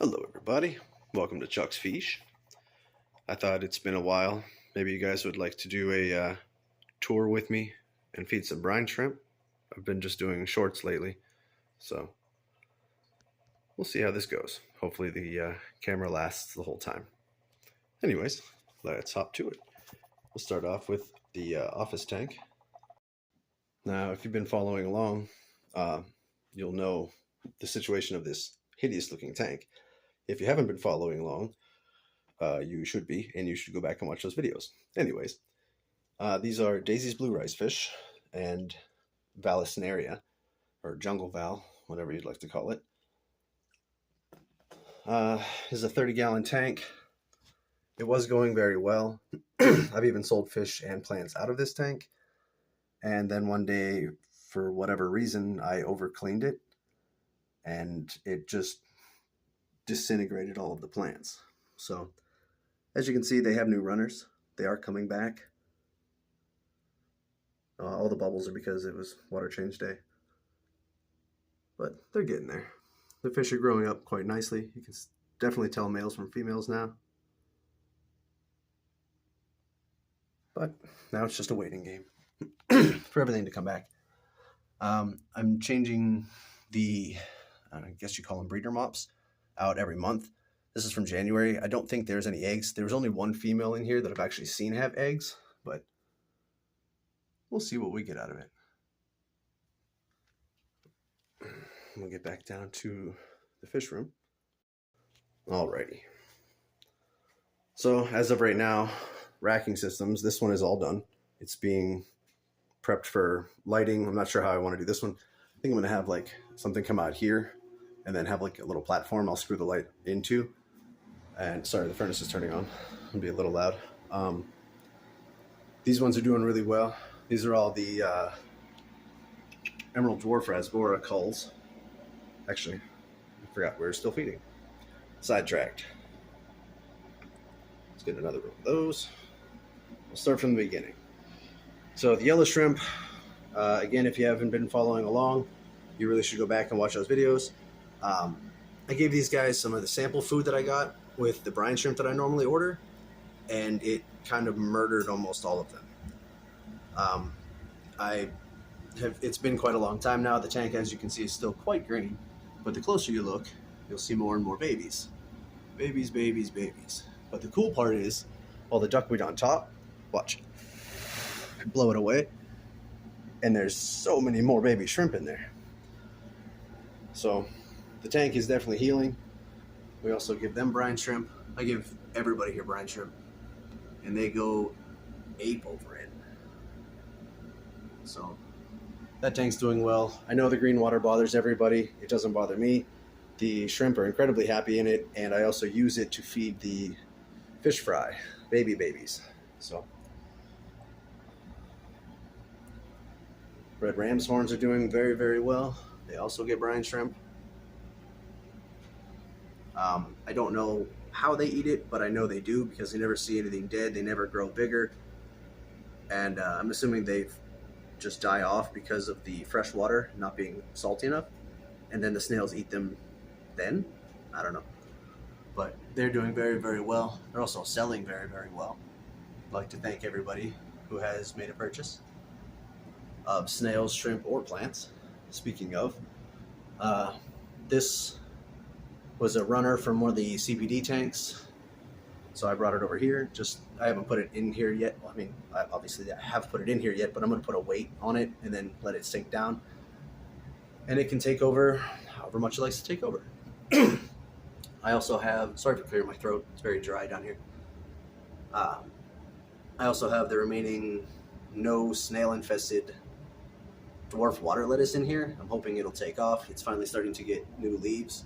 Hello everybody, welcome to Chuck's Feeesh. I thought it's been a while. Maybe you guys would like to do a tour with me and feed some brine shrimp. I've been just doing shorts lately, so we'll see how this goes. Hopefully the camera lasts the whole time. Anyways, let's hop to it. We'll start off with the office tank. Now, if you've been following along, you'll know the situation of this hideous looking tank. If you haven't been following along, you should be, and you should go back and watch those videos. Anyways, these are Daisy's blue rice fish and Vallisneria, or jungle val, whatever you'd like to call it. This is a 30-gallon tank. It was going very well. I've even sold fish and plants out of this tank. And then one day, for whatever reason, I overcleaned it, and it just disintegrated all of the plants. So as you can see, they have new runners. They are coming back. All the bubbles are because it was water change day, but they're getting there. The fish are growing up quite nicely. You can definitely tell males from females now, but now it's just a waiting game for everything to come back. I'm changing the, I guess you call them breeder mops, out every month. This is from January. I don't think there's any eggs. There was only one female in here that I've actually seen have eggs, but we'll see what we get out of it. We'll get back down to the fish room. Alrighty. So as of right now, racking systems, this one is all done. It's being prepped for lighting. I'm not sure how I want to do this one. I think I'm going to have like something come out here and then have like a little platform I'll screw the light into. And sorry, the furnace is turning on. It'll be a little loud. These ones are doing really well. These are all the Emerald Dwarf Rasbora culls. Actually, I forgot we're still feeding. Sidetracked. Let's get another one of those. We'll start from the beginning. So the yellow shrimp, again, if you haven't been following along, you really should go back and watch those videos. I gave these guys some of the sample food that I got with the brine shrimp that I normally order, and it kind of murdered almost all of them. It's been quite a long time now. The tank, as you can see, is still quite green, but the closer you look, you'll see more and more babies. Babies, babies, babies. But the cool part is all the duckweed on top, watch, blow it away, and there's so many more baby shrimp in there. So the tank is definitely healing. We also give them brine shrimp. I give everybody here brine shrimp, and they go ape over it. So that tank's doing well. I know the green water bothers everybody. It doesn't bother me. The shrimp are incredibly happy in it, and I also use it to feed the fish fry, babies. So red ram's horns are doing very, very well. They also get brine shrimp. I don't know how they eat it, but I know they do because they never see anything dead. They never grow bigger. And I'm assuming they just die off because of the fresh water not being salty enough. And then the snails eat them then. I don't know. But they're doing very, very well. They're also selling very, very well. I'd like to thank everybody who has made a purchase of snails, shrimp, or plants. Speaking of, this was a runner from one of the CPD tanks, so I brought it over here. I haven't put it in here yet. Well, I mean, obviously I have put it in here yet, but I'm going to put a weight on it and then let it sink down, and it can take over however much it likes to take over. I also have, sorry for clearing my throat, it's very dry down here. I also have the remaining no snail infested dwarf water lettuce in here. I'm hoping it'll take off. It's finally starting to get new leaves.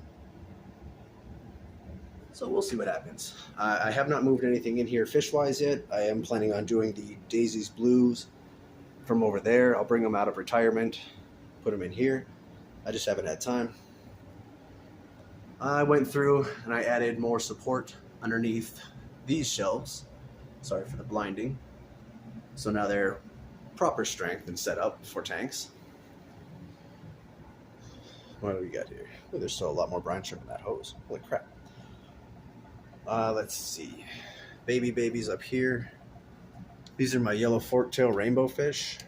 So we'll see what happens. I have not moved anything in here fish-wise yet. I am planning on doing the Daisy's Blues from over there. I'll bring them out of retirement, put them in here. I just haven't had time. I went through and I added more support underneath these shelves. Sorry for the blinding. So now they're proper strength and set up for tanks. What do we got here? Oh, there's still a lot more brine shrimp in that hose. Holy crap. Let's see. Babies up here. These are my yellow forktail rainbow fish.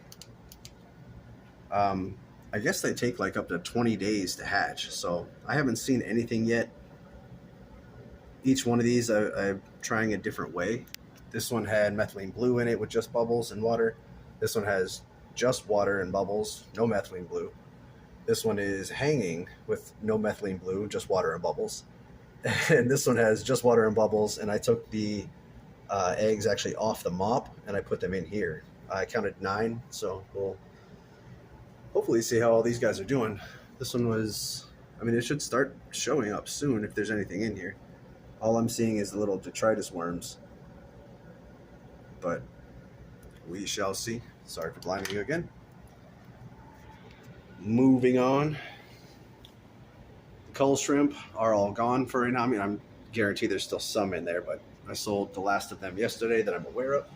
Um, I guess they take like up to 20 days to hatch, so I haven't seen anything yet. Each one of these I'm trying a different way. This one had methylene blue in it with just bubbles and water. This one has just water and bubbles, no methylene blue. This one is hanging with no methylene blue, just water and bubbles. And this one has just water and bubbles, and I took the eggs actually off the mop and I put them in here. I counted 9, so we'll hopefully see how all these guys are doing. This one was, I mean, it should start showing up soon if there's anything in here. All I'm seeing is the little detritus worms, but we shall see. Sorry for blinding you again. Moving on. The cull shrimp are all gone for right now. I mean, I'm guaranteed there's still some in there, but I sold the last of them yesterday that I'm aware of.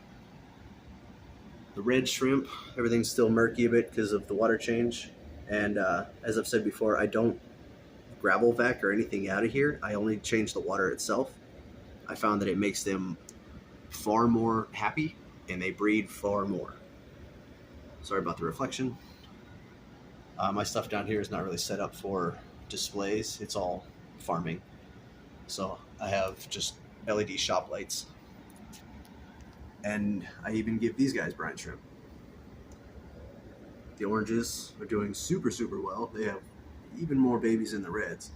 The red shrimp, everything's still murky a bit because of the water change. And as I've said before, I don't gravel vac or anything out of here. I only change the water itself. I found that it makes them far more happy and they breed far more. Sorry about the reflection. My stuff down here is not really set up for displays. It's all farming. So I have just LED shop lights. And I even give these guys brine shrimp. The oranges are doing super, super well. They have even more babies in the reds.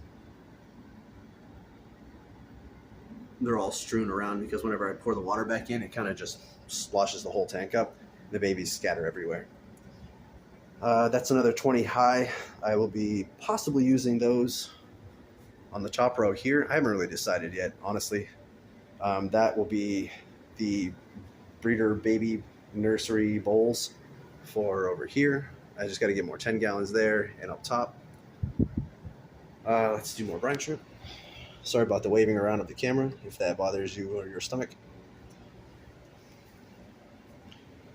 They're all strewn around because whenever I pour the water back in, it kind of just sloshes the whole tank up. The babies scatter everywhere. That's another 20 high. I will be possibly using those on the top row here. I haven't really decided yet, honestly. That will be the breeder baby nursery bowls for over here. I just got to get more 10 gallons there and up top. Let's do more brine shrimp. Sorry about the waving around of the camera if that bothers you or your stomach.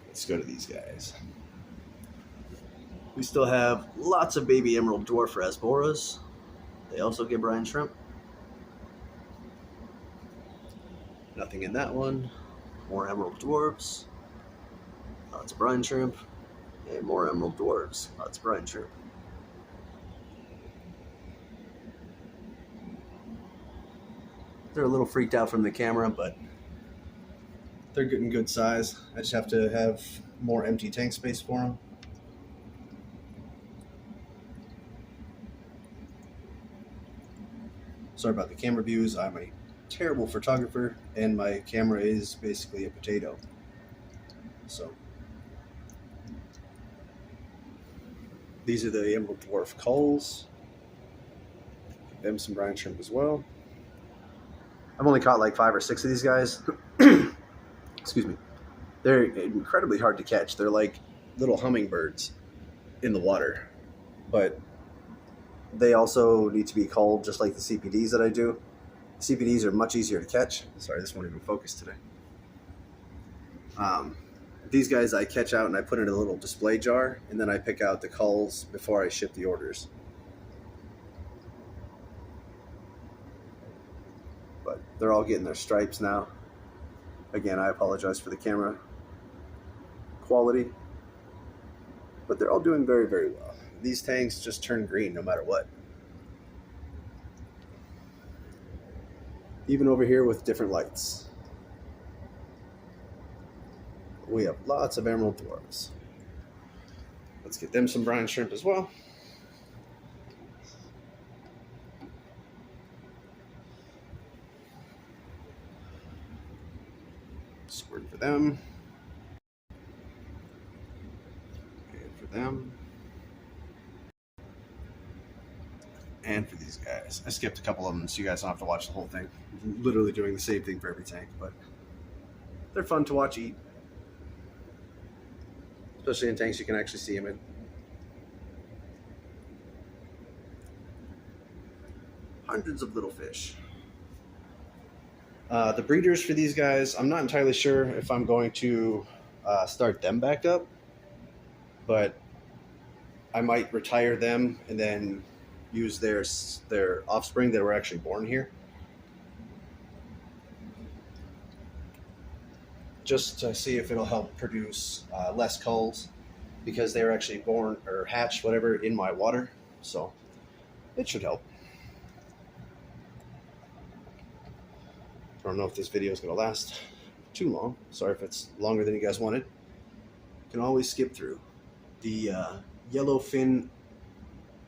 Let's go to these guys. We still have lots of baby emerald dwarf rasboras. They also get brine shrimp. Nothing in that one. More emerald dwarfs. Lots of brine shrimp. And more emerald dwarfs. Lots of brine shrimp. They're a little freaked out from the camera, but they're getting good size. I just have to have more empty tank space for them. Sorry about the camera views. I'm a terrible photographer, and my camera is basically a potato. So these are the emerald dwarf culls. Give them some brine shrimp as well. I've only caught like 5 or 6 of these guys. Excuse me. They're incredibly hard to catch. They're like little hummingbirds in the water, but they also need to be culled just like the CPDs that I do. CPDs are much easier to catch. Sorry, this won't even focus today. These guys I catch out and I put in a little display jar, and then I pick out the culls before I ship the orders. But they're all getting their stripes now. Again, I apologize for the camera quality, but they're all doing very, very well. These tanks just turn green no matter what. Even over here with different lights. We have lots of emerald dwarfs. Let's get them some brine shrimp as well. Squirt for them. And for them. And for these guys. I skipped a couple of them so you guys don't have to watch the whole thing. I'm literally doing the same thing for every tank, but they're fun to watch eat. Especially in tanks you can actually see them in. Hundreds of little fish. The breeders for these guys, I'm not entirely sure if I'm going to start them back up, but I might retire them and then use their offspring that were actually born here. just to see if it'll help produce less culls, because they're actually born or hatched, whatever, in my water. So it should help. I don't know if this video is going to last too long. Sorry if it's longer than you guys wanted. You can always skip through. The yellowfin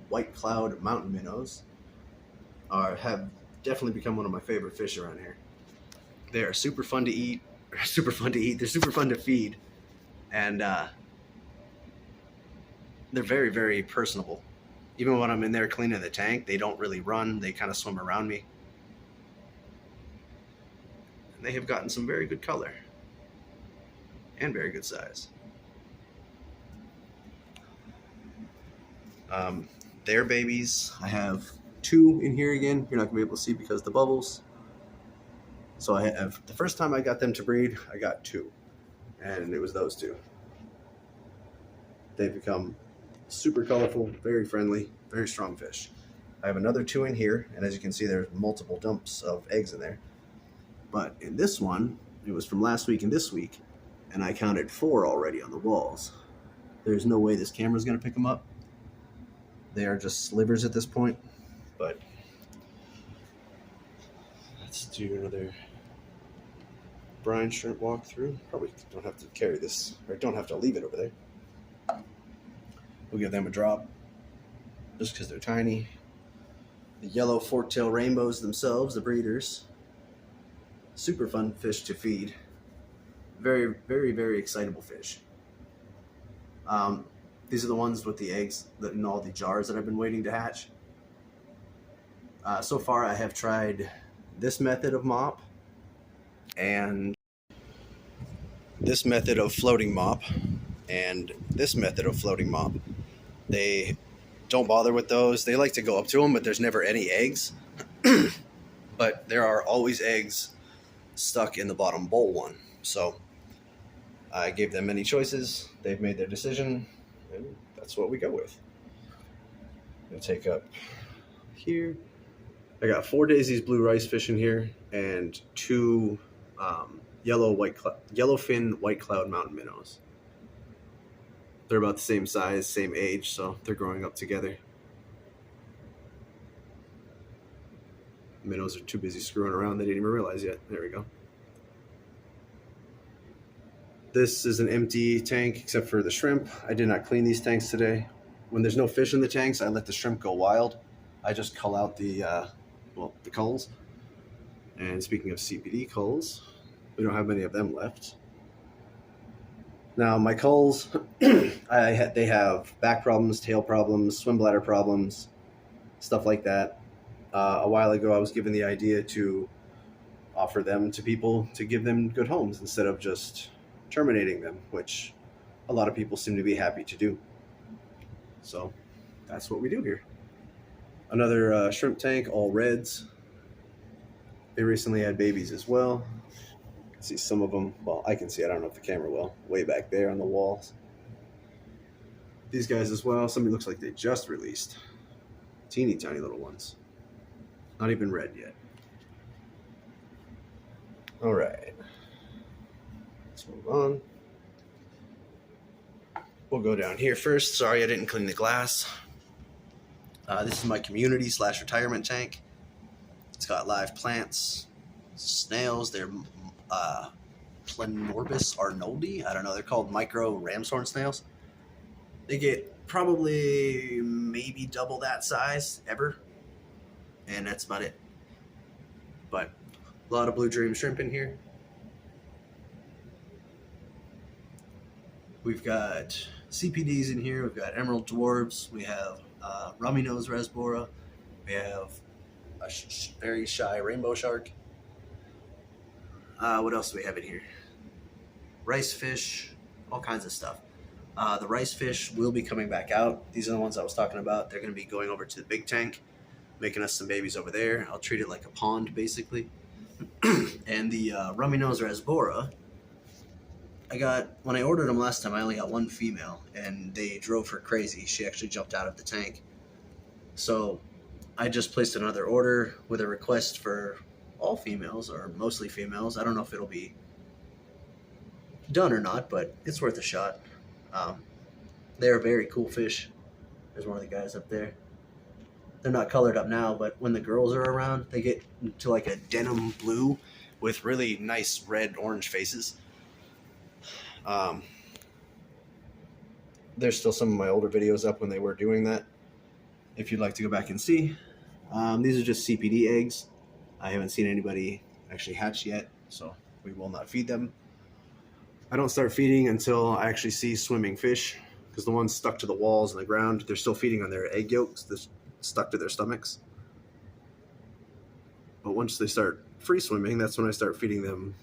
white cloud mountain minnows have definitely become one of my favorite fish around here. They are super fun to eat. Super fun to eat. They're super fun to feed. And they're very, very personable. Even when I'm in there cleaning the tank, they don't really run. They kind of swim around me. And they have gotten some very good color and very good size. Their babies, I have 2 in here again. You're not gonna be able to see because of the bubbles. So I have, the first time I got them to breed, I got 2, and it was those 2. They've become super colorful, very friendly, very strong fish. I have another 2 in here, and as you can see, there's multiple dumps of eggs in there. But in this one, it was from last week and this week, and I counted 4 already on the walls. There's no way this camera's gonna pick them up. They are just slivers at this point, but let's do another brine shrimp walkthrough. Probably don't have to carry this, or don't have to leave it over there. We'll give them a drop, just because they're tiny. The yellow fork-tail rainbows themselves, the breeders, super fun fish to feed. Very, very, very excitable fish. These are the ones with the eggs that in all the jars that I've been waiting to hatch. So far, I have tried this method of mop and this method of floating mop and this method of floating mop. They don't bother with those. They like to go up to them, but there's never any eggs. But there are always eggs stuck in the bottom bowl one. So I gave them many choices. They've made their decision, and that's what we go with. I'm gonna take up here. I got 4 daisies blue rice fish in here and 2 yellowfin white cloud mountain minnows. They're about the same size, same age, so they're growing up together. Minnows are too busy screwing around, they didn't even realize yet. There we go. This is an empty tank except for the shrimp. I did not clean these tanks today. When there's no fish in the tanks, I let the shrimp go wild. I just cull out the culls. And speaking of CPD culls, we don't have many of them left. Now my culls, they have back problems, tail problems, swim bladder problems, stuff like that. A while ago, I was given the idea to offer them to people to give them good homes instead of just terminating them, which a lot of people seem to be happy to do. So that's what we do here. Another shrimp tank, all reds. They recently had babies as well. You can see some of them. Well, I can see, I don't know if the camera will, way back there on the walls. These guys as well. Somebody looks like they just released. Teeny tiny little ones. Not even red yet. All right. Let's move on. We'll go down here first. Sorry, I didn't clean the glass. This is my community / retirement tank. It's got live plants, snails. They're Planorbis arnoldi. I don't know. They're called micro ramshorn snails. They get probably maybe double that size ever, and that's about it. But a lot of blue dream shrimp in here. We've got CPDs in here. We've got emerald dwarves. We have rummy nose rasbora. We have a very shy rainbow shark. What else do we have in here? Rice fish, all kinds of stuff. The rice fish will be coming back out. These are the ones I was talking about. They're going to be going over to the big tank, making us some babies over there. I'll treat it like a pond, basically. And the rummy nose rasbora, when I ordered them last time, I only got one female, and they drove her crazy. She actually jumped out of the tank. So I just placed another order with a request for all females, or mostly females. I don't know if it'll be done or not, but it's worth a shot. They're very cool fish. There's one of the guys up there. They're not colored up now, but when the girls are around, they get to like a denim blue with really nice red orange faces. There's still some of my older videos up when they were doing that, if you'd like to go back and see. These are just CPD eggs. I haven't seen anybody actually hatch yet, so we will not feed them. I don't start feeding until I actually see swimming fish, because the ones stuck to the walls and the ground, they're still feeding on their egg yolks that's stuck to their stomachs. But once they start free swimming, that's when I start feeding them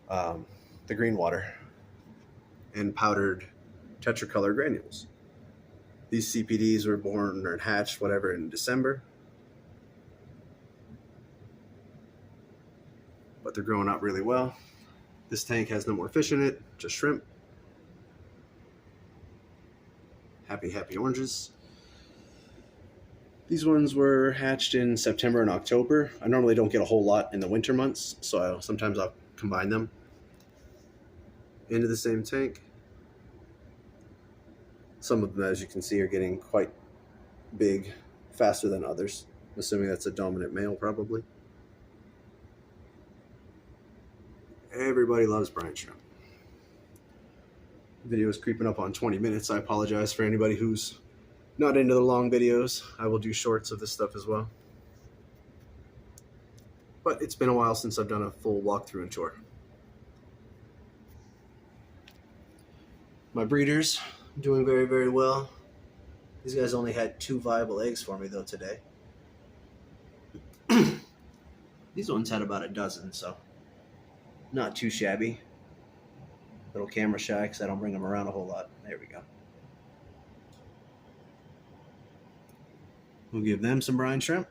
the green water and powdered tetracolor granules. These CPDs were born or hatched, whatever, in December. But they're growing up really well. This tank has no more fish in it, just shrimp. Happy, happy oranges. These ones were hatched in September and October. I normally don't get a whole lot in the winter months, so sometimes I'll combine them into the same tank. Some of them, as you can see, are getting quite big faster than others. I'm assuming that's a dominant male, probably. Everybody loves brine shrimp. The video is creeping up on 20 minutes. I apologize for anybody who's not into the long videos. I will do shorts of this stuff as well. But it's been a while since I've done a full walkthrough and tour. My breeders doing very, very well. These guys only had 2 viable eggs for me though today. These ones had about a dozen, so not too shabby. Little camera shy because I don't bring them around a whole lot. There we go. We'll give them some brine shrimp.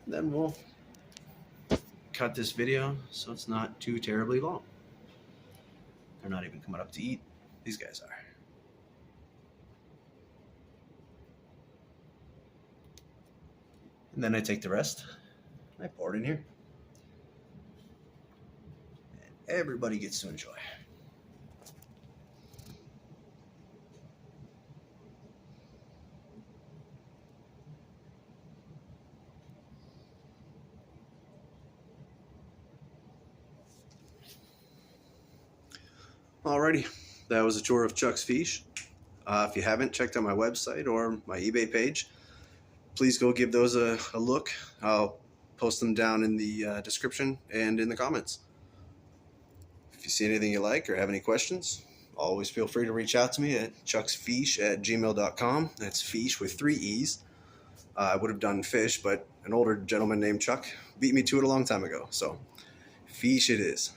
Then we'll cut this video so it's not too terribly long. They're not even coming up to eat. These guys are. And then I take the rest, I pour it in here, and everybody gets to enjoy. Alrighty, that was a tour of Chuck's Feeesh. If you haven't checked out my website or my eBay page, please go give those a look. I'll post them down in the description and in the comments. If you see anything you like or have any questions, always feel free to reach out to me at chucksfeesh@gmail.com. That's Feesh with 3 E's. I would have done fish, but an older gentleman named Chuck beat me to it a long time ago. So Feesh it is.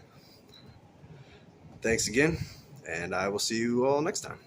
Thanks again, and I will see you all next time.